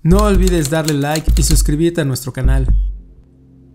No olvides darle like y suscribirte a nuestro canal.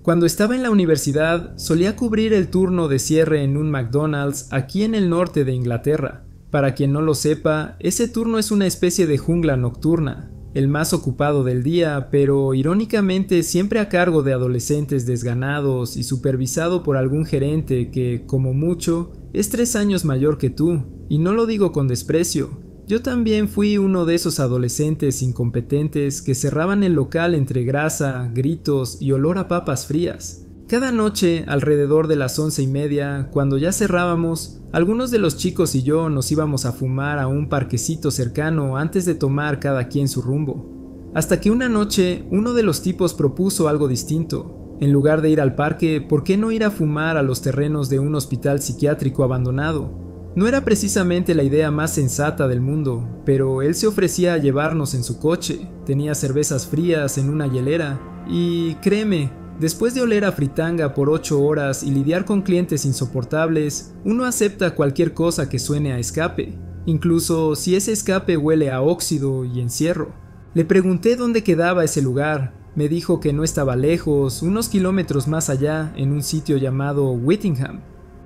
Cuando estaba en la universidad, solía cubrir el turno de cierre en un McDonald's aquí en el norte de Inglaterra. Para quien no lo sepa, ese turno es una especie de jungla nocturna, el más ocupado del día, pero irónicamente siempre a cargo de adolescentes desganados y supervisado por algún gerente que, como mucho, es 3 años mayor que tú, y no lo digo con desprecio. Yo también fui uno de esos adolescentes incompetentes que cerraban el local entre grasa, gritos y olor a papas frías. Cada noche, alrededor de las 11:30, cuando ya cerrábamos, algunos de los chicos y yo nos íbamos a fumar a un parquecito cercano antes de tomar cada quien su rumbo. Hasta que una noche, uno de los tipos propuso algo distinto. En lugar de ir al parque, ¿por qué no ir a fumar a los terrenos de un hospital psiquiátrico abandonado? No era precisamente la idea más sensata del mundo, pero él se ofrecía a llevarnos en su coche, tenía cervezas frías en una hielera, y créeme, después de oler a fritanga por 8 horas y lidiar con clientes insoportables, uno acepta cualquier cosa que suene a escape, incluso si ese escape huele a óxido y encierro. Le pregunté dónde quedaba ese lugar, me dijo que no estaba lejos, unos kilómetros más allá, en un sitio llamado Whittingham.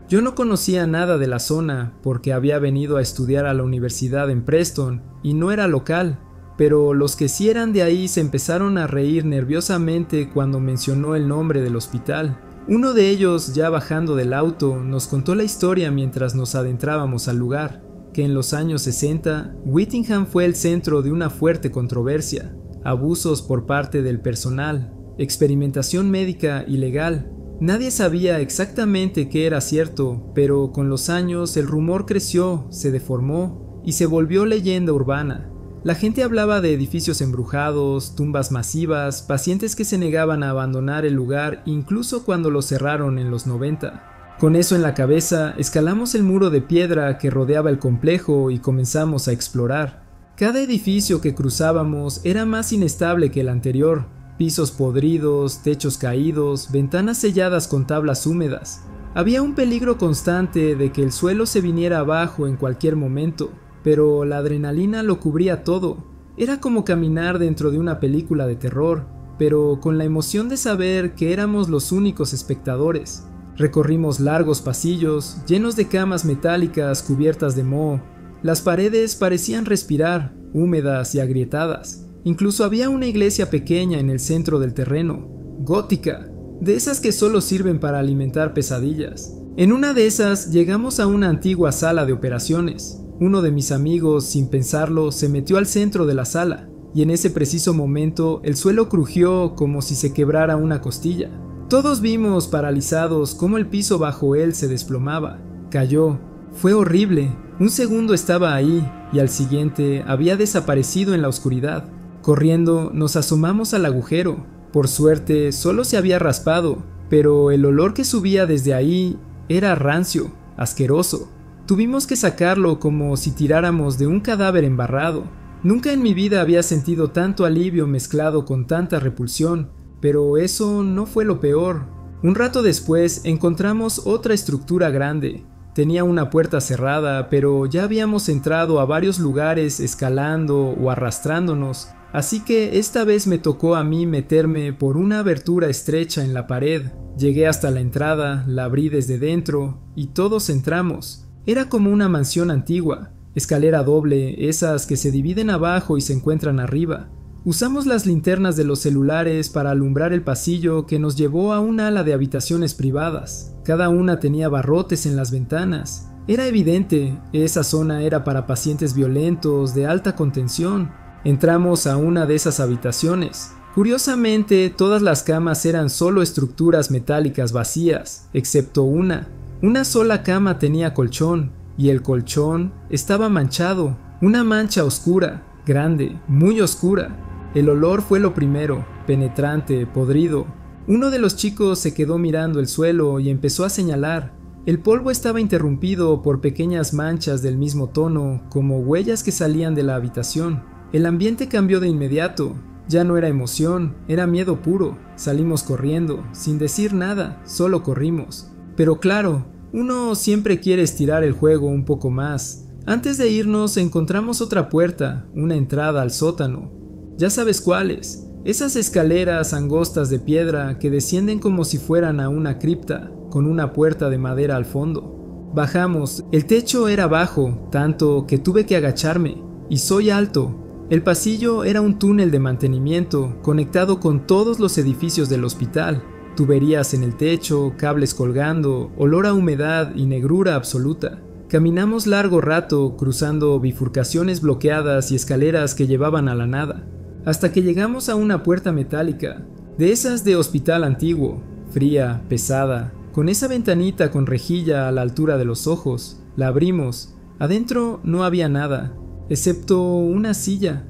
Yo no conocía nada de la zona porque había venido a estudiar a la universidad en Preston y no era local, pero los que sí eran de ahí se empezaron a reír nerviosamente cuando mencionó el nombre del hospital. Uno de ellos, ya bajando del auto, nos contó la historia mientras nos adentrábamos al lugar, que en los años 60, Whittingham fue el centro de una fuerte controversia, abusos por parte del personal, experimentación médica ilegal. Nadie sabía exactamente qué era cierto, pero con los años el rumor creció, se deformó y se volvió leyenda urbana. La gente hablaba de edificios embrujados, tumbas masivas, pacientes que se negaban a abandonar el lugar incluso cuando lo cerraron en los 90. Con eso en la cabeza, escalamos el muro de piedra que rodeaba el complejo y comenzamos a explorar. Cada edificio que cruzábamos era más inestable que el anterior. Pisos podridos, techos caídos, ventanas selladas con tablas húmedas. Había un peligro constante de que el suelo se viniera abajo en cualquier momento, pero la adrenalina lo cubría todo. Era como caminar dentro de una película de terror, pero con la emoción de saber que éramos los únicos espectadores. Recorrimos largos pasillos, llenos de camas metálicas cubiertas de moho. Las paredes parecían respirar, húmedas y agrietadas. Incluso había una iglesia pequeña en el centro del terreno, gótica, de esas que solo sirven para alimentar pesadillas. En una de esas llegamos a una antigua sala de operaciones. Uno de mis amigos, sin pensarlo, se metió al centro de la sala, y en ese preciso momento el suelo crujió como si se quebrara una costilla. Todos vimos, paralizados, cómo el piso bajo él se desplomaba. Cayó. Fue horrible. Un segundo estaba ahí, y al siguiente había desaparecido en la oscuridad. Corriendo, nos asomamos al agujero. Por suerte, solo se había raspado, pero el olor que subía desde ahí era rancio, asqueroso. Tuvimos que sacarlo como si tiráramos de un cadáver embarrado. Nunca en mi vida había sentido tanto alivio mezclado con tanta repulsión, pero eso no fue lo peor. Un rato después encontramos otra estructura grande. Tenía una puerta cerrada, pero ya habíamos entrado a varios lugares escalando o arrastrándonos. Así que esta vez me tocó a mí meterme por una abertura estrecha en la pared. Llegué hasta la entrada, la abrí desde dentro y todos entramos. Era como una mansión antigua, escalera doble, esas que se dividen abajo y se encuentran arriba. Usamos las linternas de los celulares para alumbrar el pasillo que nos llevó a un ala de habitaciones privadas. Cada una tenía barrotes en las ventanas. Era evidente, esa zona era para pacientes violentos de alta contención. Entramos a una de esas habitaciones. Curiosamente, todas las camas eran solo estructuras metálicas vacías, excepto una. Una sola cama tenía colchón, y el colchón estaba manchado, una mancha oscura, grande, muy oscura. El olor fue lo primero, penetrante, podrido. Uno de los chicos se quedó mirando el suelo y empezó a señalar. El polvo estaba interrumpido por pequeñas manchas del mismo tono, como huellas que salían de la habitación. El ambiente cambió de inmediato. Ya no era emoción, era miedo puro. Salimos corriendo, sin decir nada, solo corrimos. Pero claro, uno siempre quiere estirar el juego un poco más. Antes de irnos encontramos otra puerta, una entrada al sótano. Ya sabes cuáles, esas escaleras angostas de piedra que descienden como si fueran a una cripta, con una puerta de madera al fondo. Bajamos, el techo era bajo, tanto que tuve que agacharme, y soy alto. El pasillo era un túnel de mantenimiento conectado con todos los edificios del hospital. Tuberías en el techo, cables colgando, olor a humedad y negrura absoluta. Caminamos largo rato cruzando bifurcaciones bloqueadas y escaleras que llevaban a la nada, hasta que llegamos a una puerta metálica, de esas de hospital antiguo, fría, pesada, con esa ventanita con rejilla a la altura de los ojos. La abrimos. Adentro no había nada, excepto una silla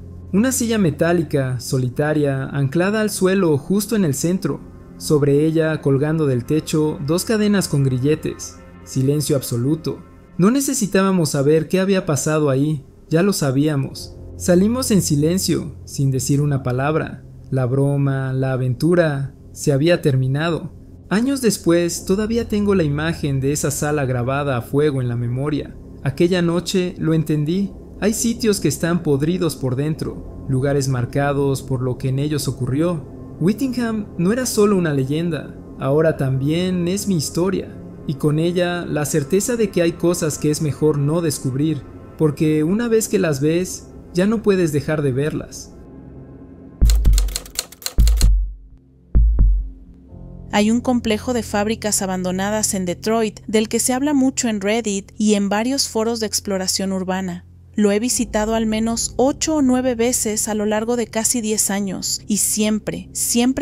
metálica, solitaria, anclada al suelo justo en el centro. Sobre ella, colgando del techo, 2 cadenas con grilletes. Silencio absoluto. No necesitábamos saber qué había pasado ahí, ya lo sabíamos. Salimos en silencio, sin decir una palabra. La broma, la aventura, se había terminado. Años después, todavía tengo la imagen de esa sala grabada a fuego en la memoria. Aquella noche lo entendí. Hay sitios que están podridos por dentro, lugares marcados por lo que en ellos ocurrió. Whittingham no era solo una leyenda, ahora también es mi historia, y con ella la certeza de que hay cosas que es mejor no descubrir, porque una vez que las ves, ya no puedes dejar de verlas. Hay un complejo de fábricas abandonadas en Detroit del que se habla mucho en Reddit y en varios foros de exploración urbana. Lo he visitado al menos 8 o 9 veces a lo largo de casi 10 años y siempre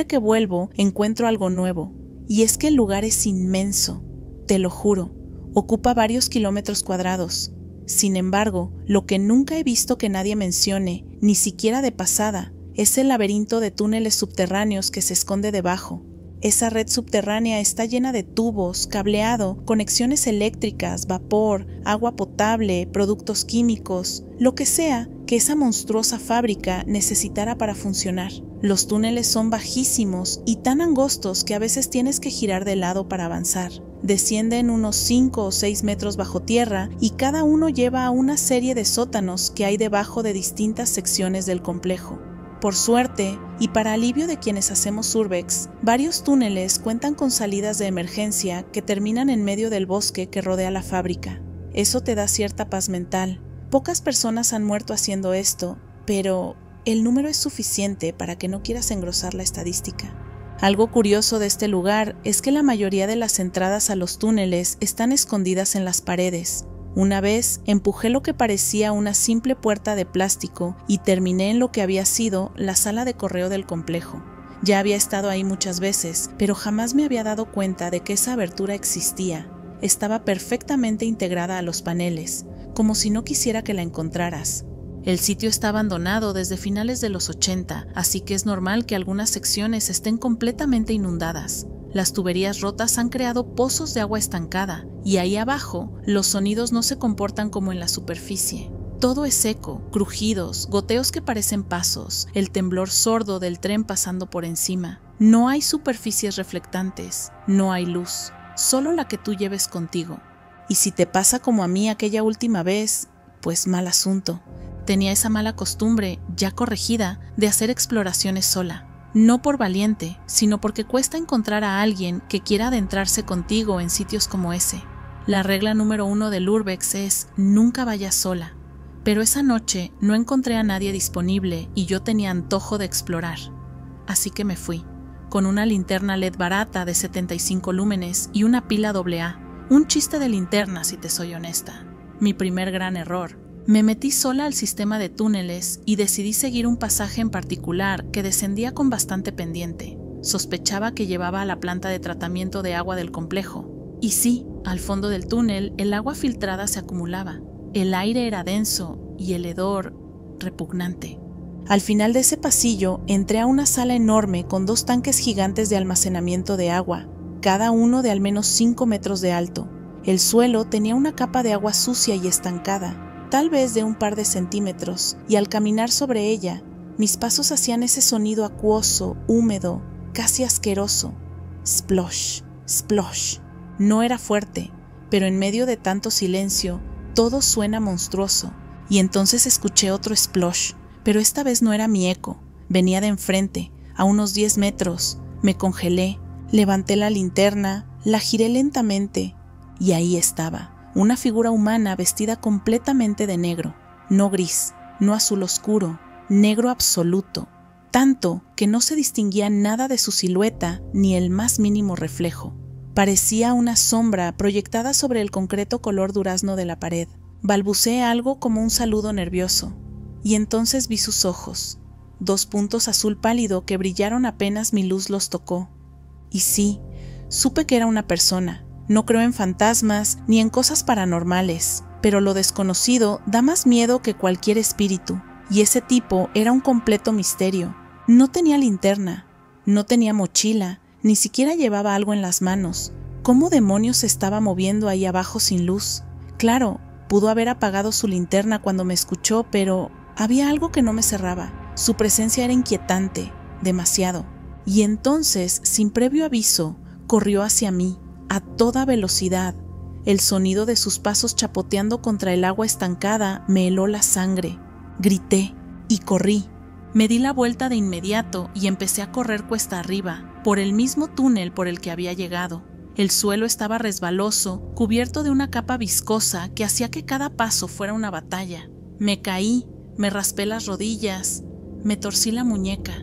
que vuelvo encuentro algo nuevo. Y es que el lugar es inmenso, te lo juro, ocupa varios kilómetros cuadrados. Sin embargo, lo que nunca he visto que nadie mencione, ni siquiera de pasada, es el laberinto de túneles subterráneos que se esconde debajo. Esa red subterránea está llena de tubos, cableado, conexiones eléctricas, vapor, agua potable, productos químicos, lo que sea que esa monstruosa fábrica necesitara para funcionar. Los túneles son bajísimos y tan angostos que a veces tienes que girar de lado para avanzar. Descienden unos 5 o 6 metros bajo tierra y cada uno lleva a una serie de sótanos que hay debajo de distintas secciones del complejo. Por suerte, y para alivio de quienes hacemos urbex, varios túneles cuentan con salidas de emergencia que terminan en medio del bosque que rodea la fábrica. Eso te da cierta paz mental. Pocas personas han muerto haciendo esto, pero el número es suficiente para que no quieras engrosar la estadística. Algo curioso de este lugar es que la mayoría de las entradas a los túneles están escondidas en las paredes. Una vez empujé lo que parecía una simple puerta de plástico y terminé en lo que había sido la sala de correo del complejo. Ya había estado ahí muchas veces, pero jamás me había dado cuenta de que esa abertura existía. Estaba perfectamente integrada a los paneles, como si no quisiera que la encontraras. El sitio está abandonado desde finales de los 80, así que es normal que algunas secciones estén completamente inundadas. Las tuberías rotas han creado pozos de agua estancada, y ahí abajo los sonidos no se comportan como en la superficie. Todo es seco, crujidos, goteos que parecen pasos, el temblor sordo del tren pasando por encima. No hay superficies reflectantes, no hay luz, solo la que tú lleves contigo. Y si te pasa como a mí aquella última vez, pues mal asunto. Tenía esa mala costumbre, ya corregida, de hacer exploraciones sola. No por valiente, sino porque cuesta encontrar a alguien que quiera adentrarse contigo en sitios como ese. La regla número 1 del urbex es nunca vayas sola. Pero esa noche no encontré a nadie disponible y yo tenía antojo de explorar. Así que me fui, con una linterna LED barata de 75 lúmenes y una pila AA. Un chiste de linterna, si te soy honesta. Mi primer gran error. Me metí sola al sistema de túneles y decidí seguir un pasaje en particular que descendía con bastante pendiente. Sospechaba que llevaba a la planta de tratamiento de agua del complejo. Y sí, al fondo del túnel el agua filtrada se acumulaba. El aire era denso y el hedor repugnante. Al final de ese pasillo entré a una sala enorme con 2 tanques gigantes de almacenamiento de agua, cada uno de al menos 5 metros de alto. El suelo tenía una capa de agua sucia y estancada, tal vez de un par de centímetros, y al caminar sobre ella, mis pasos hacían ese sonido acuoso, húmedo, casi asqueroso. Splosh, splosh. No era fuerte, pero en medio de tanto silencio, todo suena monstruoso, y entonces escuché otro splosh, pero esta vez no era mi eco, Venía de enfrente, a unos 10 metros. Me congelé, levanté la linterna, la giré lentamente y ahí estaba, una figura humana vestida completamente de negro, no gris, no azul oscuro, negro absoluto, tanto que no se distinguía nada de su silueta ni el más mínimo reflejo. Parecía una sombra proyectada sobre el concreto color durazno de la pared. Balbuceé algo como un saludo nervioso, y entonces vi sus ojos, 2 puntos azul pálido que brillaron apenas mi luz los tocó. Y sí, supe que era una persona. No creo en fantasmas ni en cosas paranormales, pero lo desconocido da más miedo que cualquier espíritu, y ese tipo era un completo misterio. No tenía linterna, no tenía mochila, ni siquiera llevaba algo en las manos. ¿Cómo demonios se estaba moviendo ahí abajo sin luz? Claro, pudo haber apagado su linterna cuando me escuchó, pero había algo que no me cerraba. Su presencia era inquietante, demasiado. Y entonces, sin previo aviso, corrió hacia mí, a toda velocidad. El sonido de sus pasos chapoteando contra el agua estancada me heló la sangre. Grité y corrí. Me di la vuelta de inmediato y empecé a correr cuesta arriba, por el mismo túnel por el que había llegado. El suelo estaba resbaloso, cubierto de una capa viscosa que hacía que cada paso fuera una batalla. Me caí, me raspé las rodillas, me torcí la muñeca,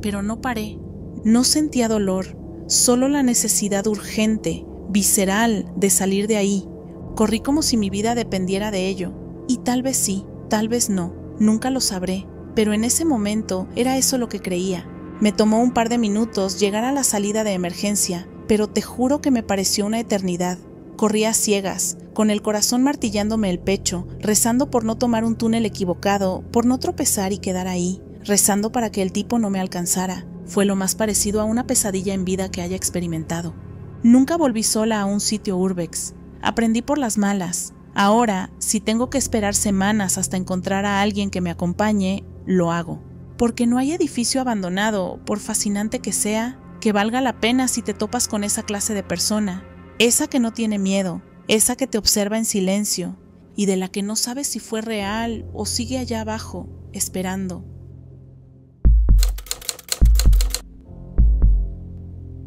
pero no paré. No sentía dolor, solo la necesidad urgente, visceral, de salir de ahí. Corrí como si mi vida dependiera de ello, y tal vez sí, tal vez no, nunca lo sabré, pero en ese momento era eso lo que creía. Me tomó un par de minutos llegar a la salida de emergencia, pero te juro que me pareció una eternidad. Corrí a ciegas, con el corazón martillándome el pecho, rezando por no tomar un túnel equivocado, por no tropezar y quedar ahí, rezando para que el tipo no me alcanzara. Fue lo más parecido a una pesadilla en vida que haya experimentado. Nunca volví sola a un sitio urbex. Aprendí por las malas. Ahora, si tengo que esperar semanas hasta encontrar a alguien que me acompañe, lo hago. Porque no hay edificio abandonado, por fascinante que sea, que valga la pena si te topas con esa clase de persona. Esa que no tiene miedo, esa que te observa en silencio, y de la que no sabes si fue real o sigue allá abajo, esperando.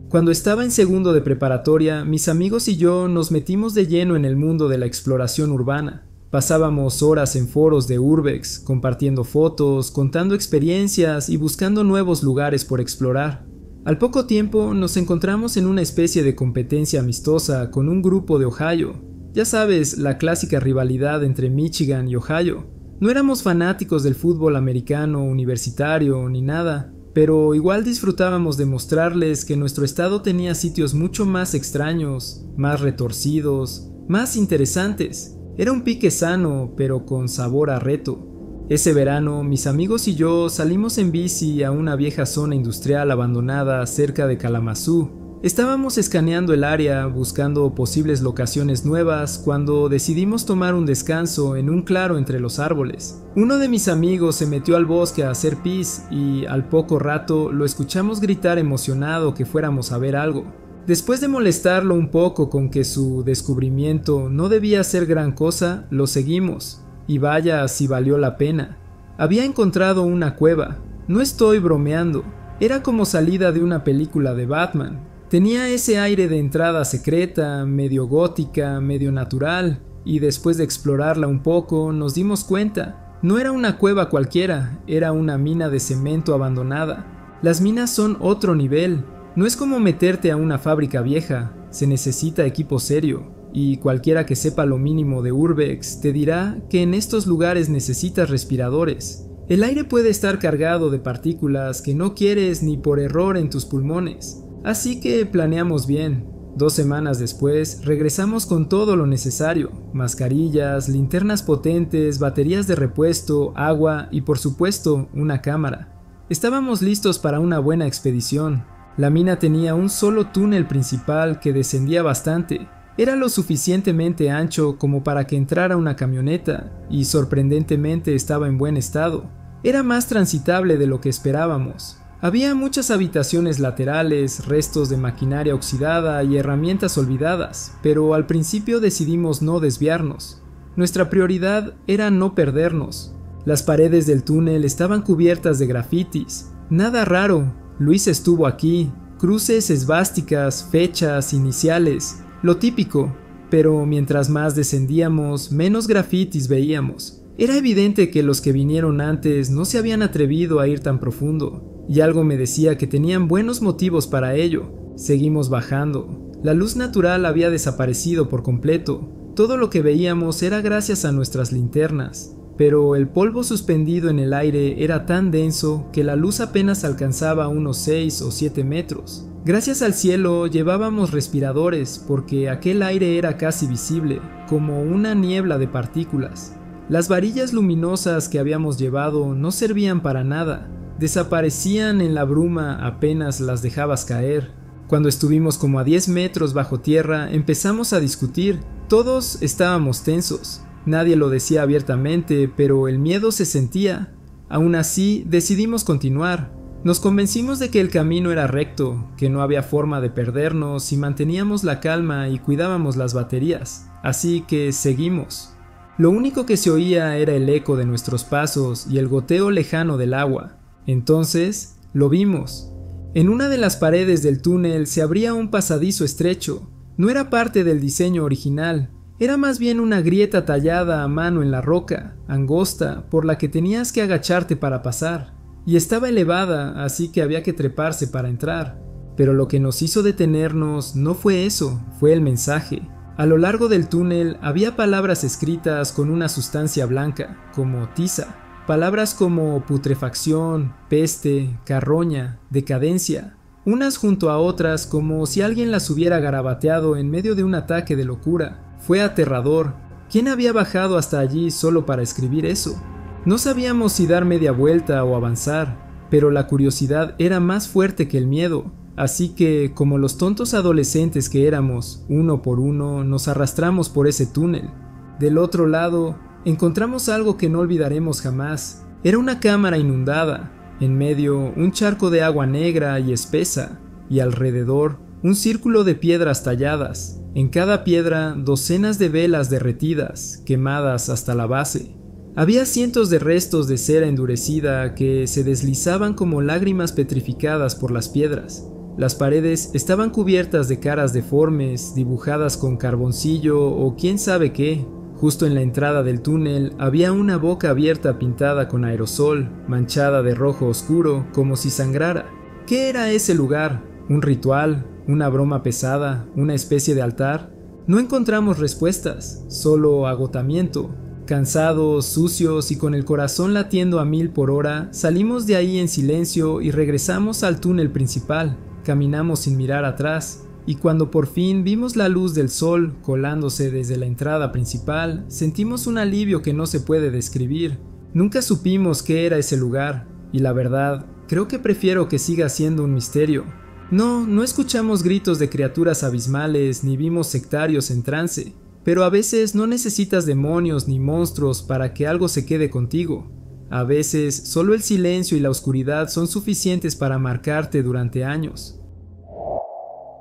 Cuando estaba en segundo de preparatoria, mis amigos y yo nos metimos de lleno en el mundo de la exploración urbana. Pasábamos horas en foros de urbex, compartiendo fotos, contando experiencias y buscando nuevos lugares por explorar. Al poco tiempo nos encontramos en una especie de competencia amistosa con un grupo de Ohio. Ya sabes, la clásica rivalidad entre Michigan y Ohio. No éramos fanáticos del fútbol americano universitario ni nada, pero igual disfrutábamos de mostrarles que nuestro estado tenía sitios mucho más extraños, más retorcidos, más interesantes. Era un pique sano, pero con sabor a reto. Ese verano, mis amigos y yo salimos en bici a una vieja zona industrial abandonada cerca de Kalamazoo. Estábamos escaneando el área buscando posibles locaciones nuevas cuando decidimos tomar un descanso en un claro entre los árboles. Uno de mis amigos se metió al bosque a hacer pis y al poco rato lo escuchamos gritar emocionado que fuéramos a ver algo. Después de molestarlo un poco con que su descubrimiento no debía ser gran cosa, lo seguimos. Y vaya si valió la pena. Había encontrado una cueva. No estoy bromeando. Era como salida de una película de Batman. Tenía ese aire de entrada secreta, medio gótica, medio natural, y después de explorarla un poco nos dimos cuenta. No era una cueva cualquiera, era una mina de cemento abandonada. Las minas son otro nivel. No es como meterte a una fábrica vieja, se necesita equipo serio, y cualquiera que sepa lo mínimo de urbex te dirá que en estos lugares necesitas respiradores. El aire puede estar cargado de partículas que no quieres ni por error en tus pulmones. Así que planeamos bien. 2 semanas después, regresamos con todo lo necesario: mascarillas, linternas potentes, baterías de repuesto, agua y por supuesto, una cámara. Estábamos listos para una buena expedición. La mina tenía un solo túnel principal que descendía bastante. Era lo suficientemente ancho como para que entrara una camioneta, y sorprendentemente estaba en buen estado. Era más transitable de lo que esperábamos. Había muchas habitaciones laterales, restos de maquinaria oxidada y herramientas olvidadas, pero al principio decidimos no desviarnos. Nuestra prioridad era no perdernos. Las paredes del túnel estaban cubiertas de grafitis. Nada raro, Luis estuvo aquí, cruces, esvásticas, fechas, iniciales, lo típico, pero mientras más descendíamos, menos grafitis veíamos. Era evidente que los que vinieron antes no se habían atrevido a ir tan profundo, y algo me decía que tenían buenos motivos para ello. Seguimos bajando. La luz natural había desaparecido por completo. Todo lo que veíamos era gracias a nuestras linternas, pero el polvo suspendido en el aire era tan denso que la luz apenas alcanzaba unos 6 o 7 metros. Gracias al cielo llevábamos respiradores porque aquel aire era casi visible, como una niebla de partículas. Las varillas luminosas que habíamos llevado no servían para nada, desaparecían en la bruma apenas las dejabas caer. Cuando estuvimos como a 10 metros bajo tierra empezamos a discutir, todos estábamos tensos. Nadie lo decía abiertamente, pero el miedo se sentía. Aún así, decidimos continuar. Nos convencimos de que el camino era recto, que no había forma de perdernos si manteníamos la calma y cuidábamos las baterías. Así que seguimos. Lo único que se oía era el eco de nuestros pasos y el goteo lejano del agua. Entonces, lo vimos. En una de las paredes del túnel se abría un pasadizo estrecho. No era parte del diseño original. Era más bien una grieta tallada a mano en la roca, angosta, por la que tenías que agacharte para pasar. Y estaba elevada, así que había que treparse para entrar. Pero lo que nos hizo detenernos no fue eso, fue el mensaje. A lo largo del túnel había palabras escritas con una sustancia blanca, como tiza. Palabras como putrefacción, peste, carroña, decadencia. Unas junto a otras como si alguien las hubiera garabateado en medio de un ataque de locura. Fue aterrador. ¿Quién había bajado hasta allí solo para escribir eso? No sabíamos si dar media vuelta o avanzar, pero la curiosidad era más fuerte que el miedo, así que, como los tontos adolescentes que éramos, uno por uno nos arrastramos por ese túnel. Del otro lado, encontramos algo que no olvidaremos jamás. Era una cámara inundada, en medio un charco de agua negra y espesa, y alrededor un círculo de piedras talladas. En cada piedra docenas de velas derretidas, quemadas hasta la base. Había cientos de restos de cera endurecida que se deslizaban como lágrimas petrificadas por las piedras. Las paredes estaban cubiertas de caras deformes, dibujadas con carboncillo o quién sabe qué. Justo en la entrada del túnel había una boca abierta pintada con aerosol, manchada de rojo oscuro, como si sangrara. ¿Qué era ese lugar? ¿Un ritual? ¿Una broma pesada? ¿Una especie de altar? No encontramos respuestas, solo agotamiento. Cansados, sucios y con el corazón latiendo a 1000 por hora, salimos de ahí en silencio y regresamos al túnel principal. Caminamos sin mirar atrás, y cuando por fin vimos la luz del sol colándose desde la entrada principal, sentimos un alivio que no se puede describir. Nunca supimos qué era ese lugar, y la verdad, creo que prefiero que siga siendo un misterio. No escuchamos gritos de criaturas abismales ni vimos sectarios en trance, pero a veces no necesitas demonios ni monstruos para que algo se quede contigo. A veces solo el silencio y la oscuridad son suficientes para marcarte durante años.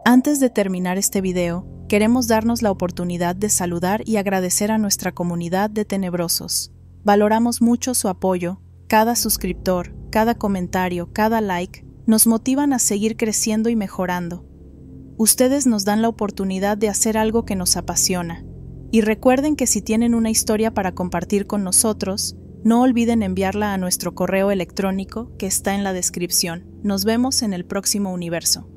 Antes de terminar este video, queremos darnos la oportunidad de saludar y agradecer a nuestra comunidad de tenebrosos. Valoramos mucho su apoyo, cada suscriptor, cada comentario, cada like, nos motivan a seguir creciendo y mejorando. Ustedes nos dan la oportunidad de hacer algo que nos apasiona. Y recuerden que si tienen una historia para compartir con nosotros, no olviden enviarla a nuestro correo electrónico que está en la descripción. Nos vemos en el próximo universo.